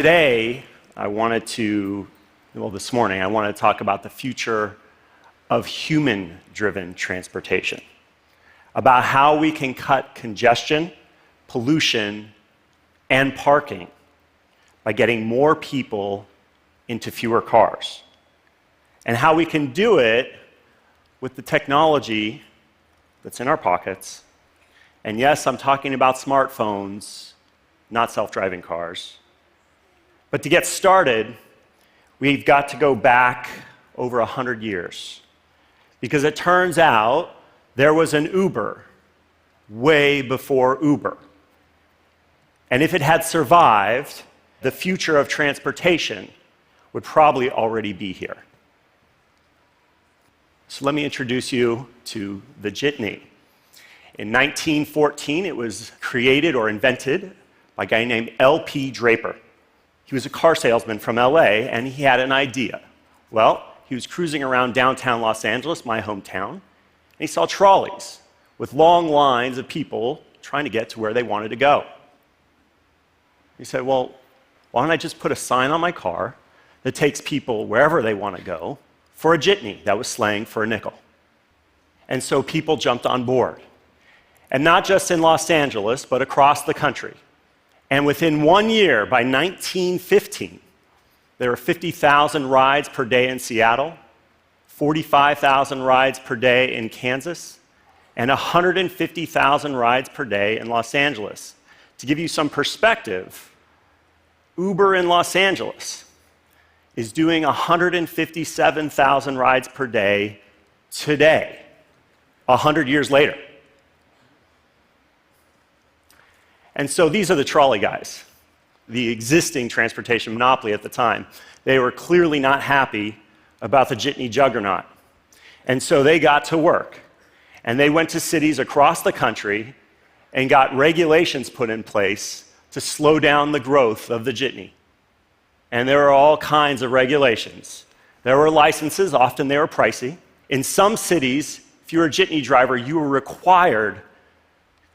today, this morning, I wanted to talk about the future of human-driven transportation, about how we can cut congestion, pollution, and parking by getting more people into fewer cars, and how we can do it with the technology that's in our pockets. And yes, I'm talking about smartphones, not self-driving cars. But to get started, we've got to go back over 100 years, because it turns out there was an Uber way before Uber. And if it had survived, the future of transportation would probably already be here. So let me introduce you to the jitney. In 1914, it was created or invented by a guy named LP Draper. He was a car salesman from LA, and he had an idea. Well, he was cruising around downtown Los Angeles, my hometown, and he saw trolleys with long lines of people trying to get to where they wanted to go. He said, well, why don't I just put a sign on my car that takes people wherever they want to go for a jitney? That was slang for a nickel. And so people jumped on board. And not just in Los Angeles, but across the country. And within 1 year, by 1915, there were 50,000 rides per day in Seattle, 45,000 rides per day in Kansas, and 150,000 rides per day in Los Angeles. To give you some perspective, Uber in Los Angeles is doing 157,000 rides per day today, 100 years later. And so these are the trolley guys, the existing transportation monopoly at the time. They were clearly not happy about the jitney juggernaut. And so they got to work. And they went to cities across the country and got regulations put in place to slow down the growth of the jitney. And there were all kinds of regulations. There were licenses, often they were pricey. In some cities, if you were a jitney driver, you were required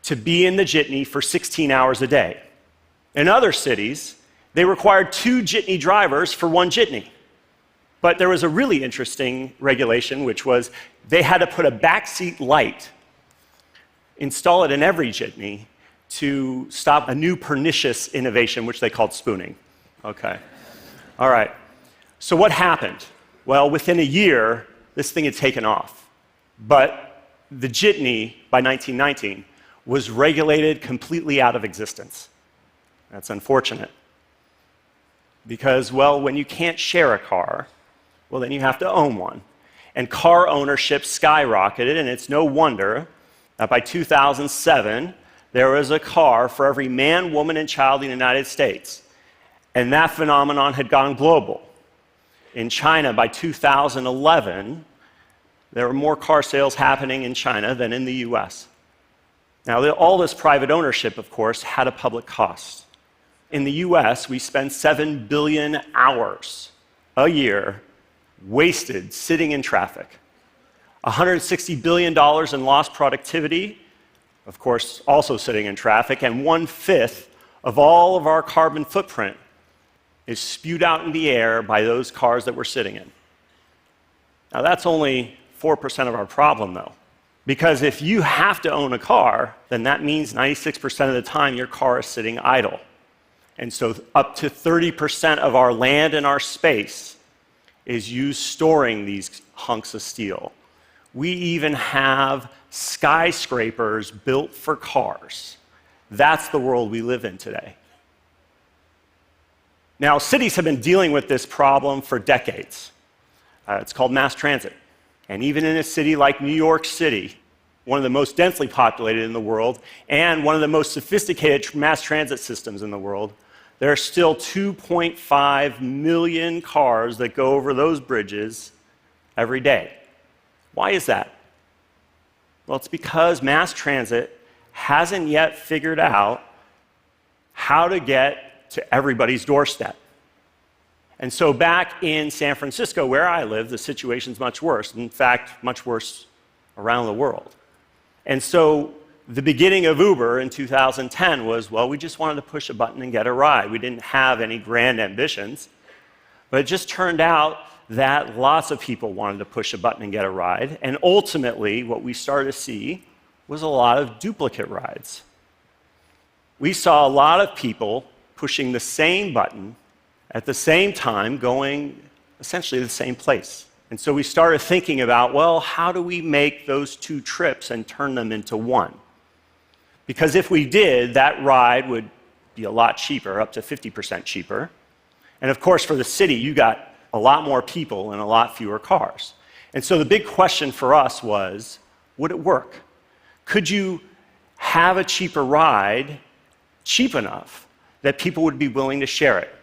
to be in the jitney for 16 hours a day. In other cities, they required 2 jitney drivers for 1 jitney. But there was a really interesting regulation, which was they had to put a backseat light, install it in every jitney to stop a new pernicious innovation, which they called spooning. Okay. All right. So what happened? Well, within a year, this thing had taken off. But the jitney, by 1919, was regulated completely out of existence. That's unfortunate. Because, well, when you can't share a car, well, then you have to own one. And car ownership skyrocketed, and it's no wonder that by 2007, there was a car for every man, woman, and child in the United States. And that phenomenon had gone global. In China, by 2011, there were more car sales happening in China than in the US. Now, all this private ownership, of course, had a public cost. In the US, we spend 7 billion hours a year wasted sitting in traffic. $160 billion in lost productivity, of course, also sitting in traffic, and 1/5 of all of our carbon footprint is spewed out in the air by those cars that we're sitting in. Now, that's only 4% of our problem, though. Because if you have to own a car, then that means 96% of the time your car is sitting idle. And so up to 30% of our land and our space is used storing these hunks of steel. We even have skyscrapers built for cars. That's the world we live in today. Now, cities have been dealing with this problem for decades. It's called mass transit. And even in a city like New York City, one of the most densely populated in the world, and one of the most sophisticated mass transit systems in the world, there are still 2.5 million cars that go over those bridges every day. Why is that? Well, it's because mass transit hasn't yet figured out how to get to everybody's doorstep. And so back in San Francisco, where I live, the situation's much worse. In fact, much worse around the world. And so the beginning of Uber in 2010 was, well, we just wanted to push a button and get a ride. We didn't have any grand ambitions. But it just turned out that lots of people wanted to push a button and get a ride. And ultimately, what we started to see was a lot of duplicate rides. We saw a lot of people pushing the same button at the same time, going essentially to the same place. And so we started thinking about, well, how do we make those two trips and turn them into one? Because if we did, that ride would be a lot cheaper, up to 50% cheaper. And of course, for the city, you got a lot more people and a lot fewer cars. And so the big question for us was, would it work? Could you have a cheaper ride cheap enough that people would be willing to share it?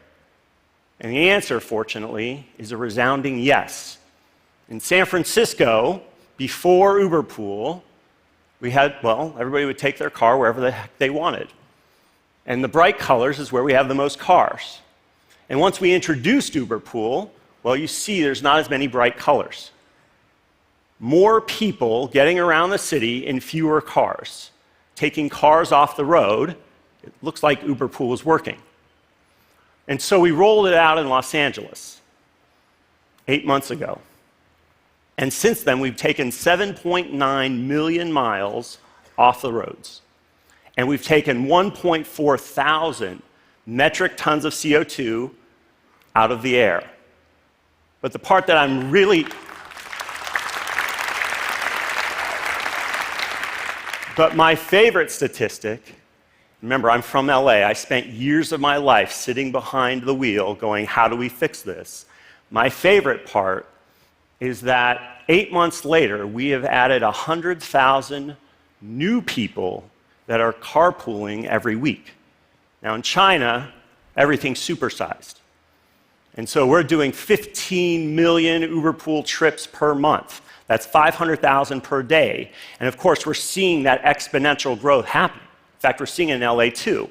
And the answer, fortunately, is a resounding yes. In San Francisco, before Uber Pool, we had, well, everybody would take their car wherever the heck they wanted. And the bright colors is where we have the most cars. And once we introduced Uber Pool, well, you see there's not as many bright colors. More people getting around the city in fewer cars, taking cars off the road. It looks like Uber Pool is working. And so we rolled it out in Los Angeles 8 months ago. And since then, we've taken 7.9 million miles off the roads. And we've taken 1.4 thousand metric tons of CO2 out of the air. But the part that I'm really... But my favorite statistic, remember, I'm from LA. I spent years of my life sitting behind the wheel going, how do we fix this? My favorite part is that 8 months later, we have added 100,000 new people that are carpooling every week. Now, in China, everything's supersized. And so we're doing 15 million Uber Pool trips per month. That's 500,000 per day. And of course, we're seeing that exponential growth happen. In fact, we're seeing it in LA too.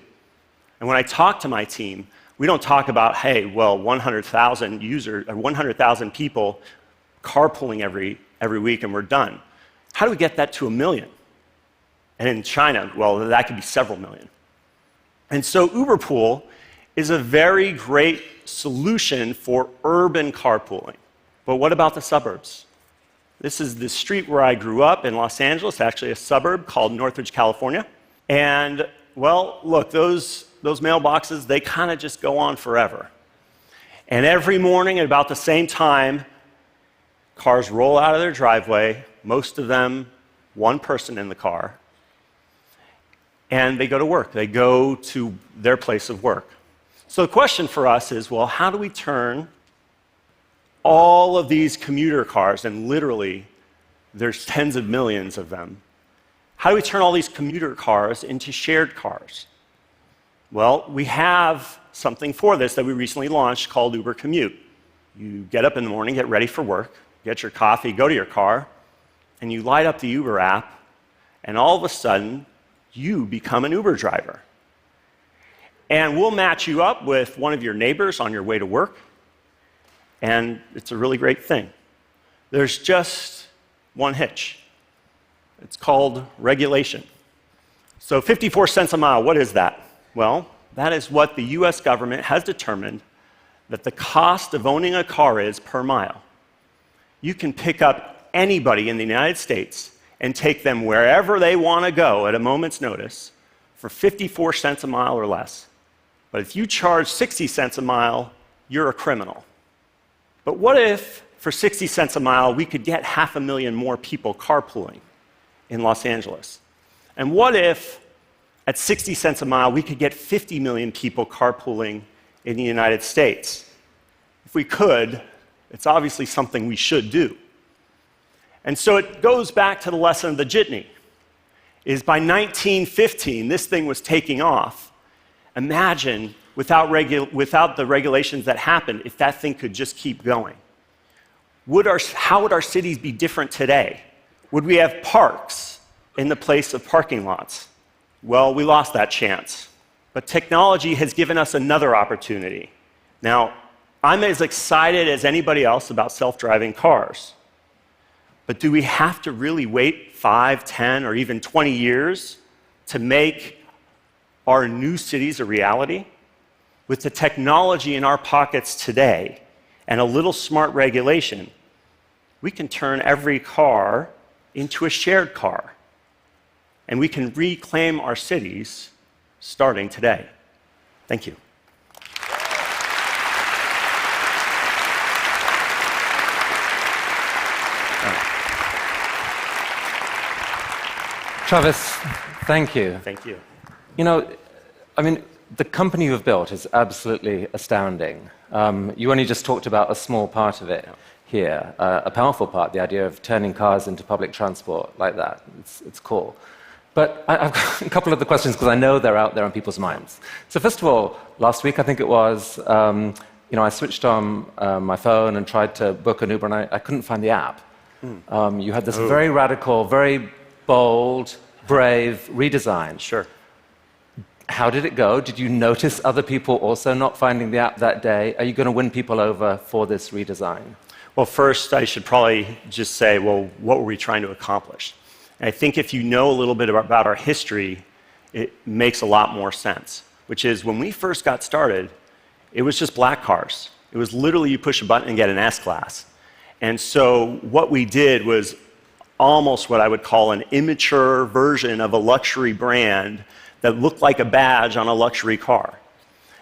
And when I talk to my team, we don't talk about, hey, well, 100,000 users or 100,000 people carpooling every week and we're done. How do we get that to 1 million? And in China, well, that could be several million. And so Uber Pool is a very great solution for urban carpooling. But what about the suburbs? This is the street where I grew up in Los Angeles, actually a suburb called Northridge, California. And, well, look, those mailboxes, they kind of just go on forever. And every morning at about the same time, cars roll out of their driveway, most of them one person in the car, and they go to work. They go to their place of work. So the question for us is, well, how do we turn all of these commuter cars, and literally there's tens of millions of them, how do we turn all these commuter cars into shared cars? Well, we have something for this that we recently launched called Uber Commute. You get up in the morning, get ready for work, get your coffee, go to your car, and you light up the Uber app, and all of a sudden, you become an Uber driver. And we'll match you up with one of your neighbors on your way to work, and it's a really great thing. There's just one hitch. It's called regulation. So 54 cents a mile, what is that? Well, that is what the US government has determined that the cost of owning a car is per mile. You can pick up anybody in the United States and take them wherever they want to go at a moment's notice for 54 cents a mile or less. But if you charge 60 cents a mile, you're a criminal. But what if, for 60 cents a mile, we could get 500,000 more people carpooling in Los Angeles? And what if, at 60 cents a mile, we could get 50 million people carpooling in the United States? If we could, it's obviously something we should do. And so it goes back to the lesson of the jitney, is by 1915, this thing was taking off. Imagine, without the regulations that happened, if that thing could just keep going. How would our cities be different today? Would we have parks in the place of parking lots? Well, we lost that chance. But technology has given us another opportunity. Now, I'm as excited as anybody else about self-driving cars. But do we have to really wait 5, 10, or even 20 years to make our new cities a reality, with the technology in our pockets today and a little smart regulation, we can turn every car into a shared car. And we can reclaim our cities starting today. Thank you. Travis, thank you. Thank you. You know, I mean, the company you've built is absolutely astounding. You only just talked about a small part of it here, a powerful part, the idea of turning cars into public transport like that. It's cool. But I've got a couple of the questions because I know they're out there on people's minds. So first of all, last week I think it was, I switched on my phone and tried to book an Uber and I couldn't find the app. You had this very radical, very bold, brave redesign. Sure. How did it go? Did you notice other people also not finding the app that day? Are you going to win people over for this redesign? Well, first, I should probably just say, well, what were we trying to accomplish? And I think if you know a little bit about our history, it makes a lot more sense, which is when we first got started, it was just black cars. It was literally you push a button and get an S-Class. And so what we did was almost what I would call an immature version of a luxury brand that looked like a badge on a luxury car.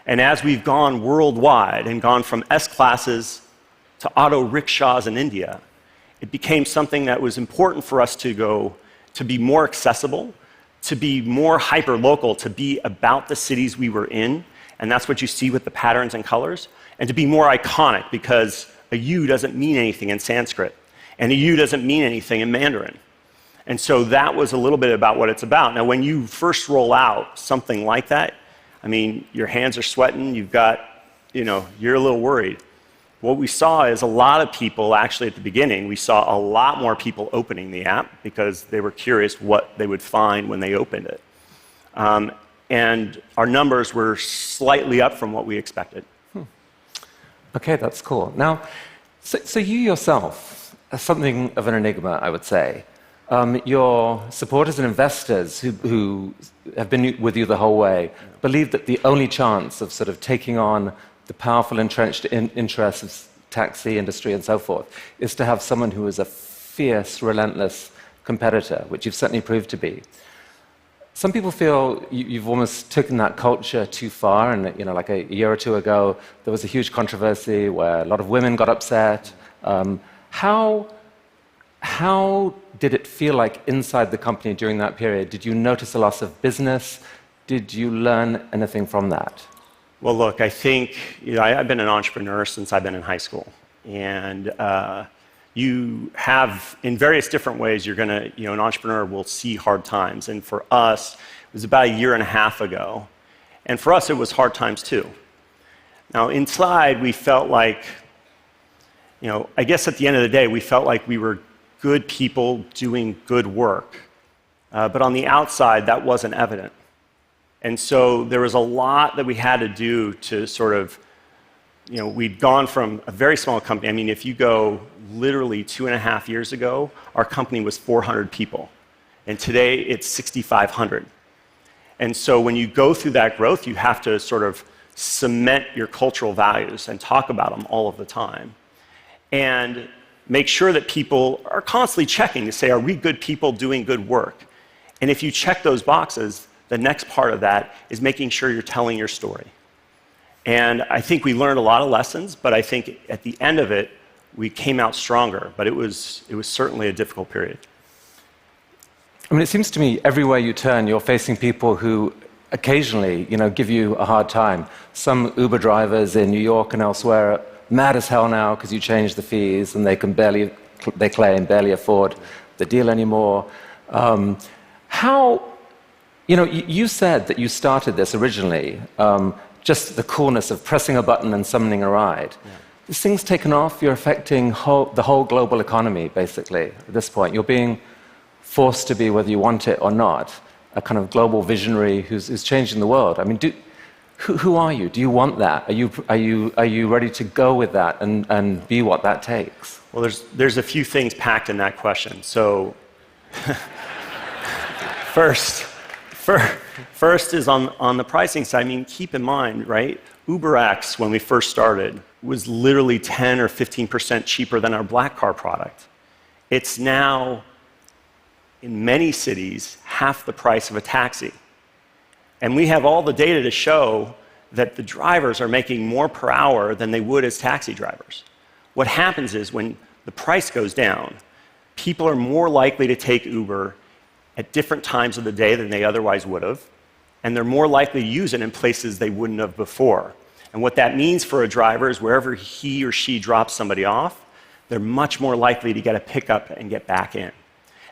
And as we've gone worldwide and gone from S-Classes to auto rickshaws in India, it became something that was important for us to be more accessible, to be more hyper-local, to be about the cities we were in, and that's what you see with the patterns and colors, and to be more iconic because a U doesn't mean anything in Sanskrit, and a U doesn't mean anything in Mandarin. And so that was a little bit about what it's about. Now, when you first roll out something like that, I mean, your hands are sweating, you're a little worried. What we saw is a lot of people, actually at the beginning, we saw a lot more people opening the app because they were curious what they would find when they opened it. And our numbers were slightly up from what we expected. Okay, that's cool. Now, so you yourself are something of an enigma, I would say. Your supporters and investors who have been with you the whole way believe that the only chance of sort of taking on the powerful entrenched interests of taxi industry and so forth is to have someone who is a fierce, relentless competitor, which you've certainly proved to be. Some people feel you've almost taken that culture too far, and like a year or two ago, there was a huge controversy where a lot of women got upset. How did it feel like inside the company during that period? Did you notice a loss of business? Did you learn anything from that? Well, look, I think I've been an entrepreneur since I've been in high school. And you have, in various different ways, an entrepreneur will see hard times. And for us, it was about a year and a half ago. And for us, it was hard times too. Now, inside, we felt like, I guess at the end of the day, we felt like we were good people doing good work. But on the outside, that wasn't evident. And so there was a lot that we had to do to sort of, we'd gone from a very small company. I mean, if you go literally 2.5 years ago, our company was 400 people. And today it's 6,500. And so when you go through that growth, you have to sort of cement your cultural values and talk about them all of the time. And make sure that people are constantly checking to say, are we good people doing good work? And if you check those boxes, the next part of that is making sure you're telling your story. And I think we learned a lot of lessons, but I think at the end of it, we came out stronger. But it was certainly a difficult period. I mean, it seems to me everywhere you turn, you're facing people who occasionally, give you a hard time. Some Uber drivers in New York and elsewhere are mad as hell now because you changed the fees and they claim barely afford the deal anymore. You said that you started this originally, just the coolness of pressing a button and summoning a ride. Yeah. This thing's taken off, you're affecting the whole global economy, basically, at this point. You're being forced to be, whether you want it or not, a kind of global visionary who's changing the world. I mean, who are you? Do you want that? Are you ready to go with that and be what that takes? Well, there's a few things packed in that question. So, first, First is on the pricing side. I mean, keep in mind, right? UberX, when we first started, was literally 10 or 15% cheaper than our black car product. It's now, in many cities, half the price of a taxi. And we have all the data to show that the drivers are making more per hour than they would as taxi drivers. What happens is when the price goes down, people are more likely to take Uber at different times of the day than they otherwise would have, and they're more likely to use it in places they wouldn't have before. And what that means for a driver is wherever he or she drops somebody off, they're much more likely to get a pickup and get back in.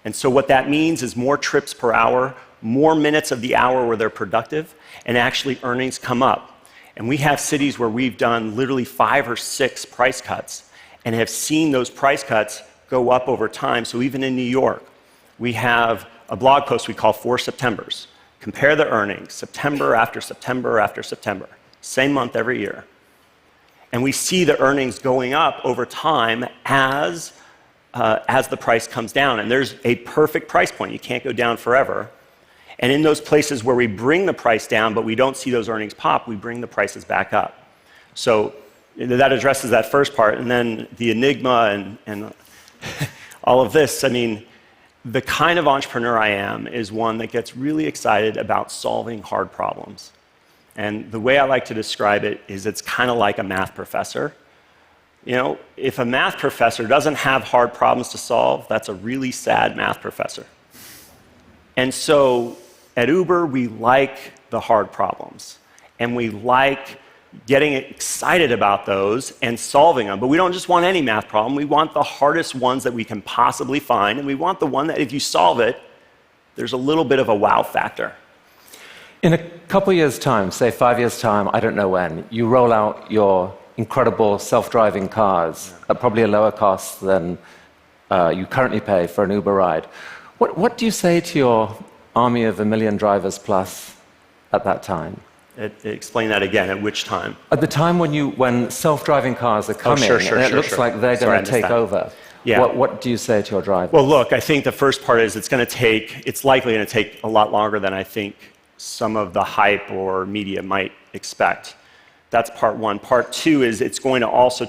And so what that means is more trips per hour, more minutes of the hour where they're productive, and actually earnings come up. And we have cities where we've done literally 5 or 6 price cuts and have seen those price cuts go up over time. So even in New York, we have a blog post we call 4 Septembers. Compare the earnings, September after September after September, same month every year. And we see the earnings going up over time as the price comes down. And there's a perfect price point. You can't go down forever. And in those places where we bring the price down, but we don't see those earnings pop, we bring the prices back up. So that addresses that first part. And then the enigma and all of this, I mean, the kind of entrepreneur I am is one that gets really excited about solving hard problems. And the way I like to describe it is it's kind of like a math professor. You know, if a math professor doesn't have hard problems to solve, that's a really sad math professor. And so at Uber, we like the hard problems. And we like getting excited about those and solving them. But we don't just want any math problem. We want the hardest ones that we can possibly find. And we want the one that if you solve it, there's a little bit of a wow factor. In a couple years' time, say 5 years' time, I don't know when, you roll out your incredible self-driving cars at probably a lower cost than you currently pay for an Uber ride. What do you say to your army of 1 million drivers plus at that time? Explain that again. At which time? At the time when self-driving cars are coming, and it looks like they're going to take over. Yeah. What do you say to your drivers? Well, look, I think the first part is it's likely going to take a lot longer than I think some of the hype or media might expect. That's part one. Part two is it's going to also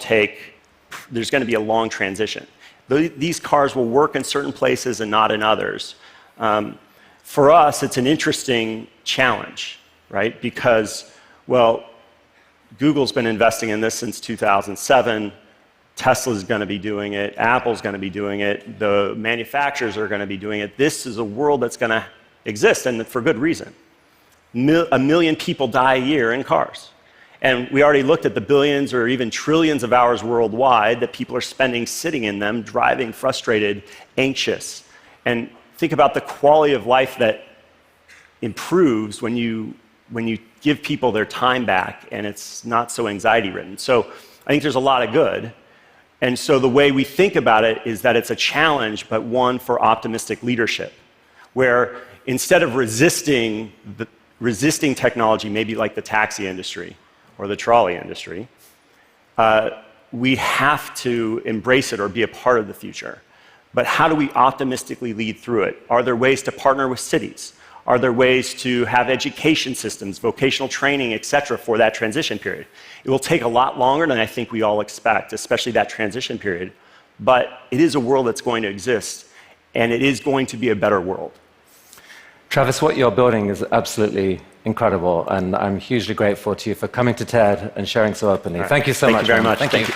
there's going to be a long transition. These cars will work in certain places and not in others. For us, it's an interesting challenge, right? Because, well, Google's been investing in this since 2007. Tesla's going to be doing it. Apple's going to be doing it. The manufacturers are going to be doing it. This is a world that's going to exist, and for good reason. 1 million people die a year in cars. And we already looked at the billions or even trillions of hours worldwide that people are spending sitting in them, driving, frustrated, anxious. And think about the quality of life that improves when you give people their time back and it's not so anxiety-ridden. So I think there's a lot of good. And so the way we think about it is that it's a challenge, but one for optimistic leadership, where instead of resisting technology, maybe like the taxi industry or the trolley industry, we have to embrace it or be a part of the future. But how do we optimistically lead through it? Are there ways to partner with cities? Are there ways to have education systems, vocational training, et cetera, for that transition period? It will take a lot longer than I think we all expect, especially that transition period. But it is a world that's going to exist, and it is going to be a better world. Travis, what you're building is absolutely incredible, and I'm hugely grateful to you for coming to TED and sharing so openly. Right. Thank you so much. Thank you very much. Thank you.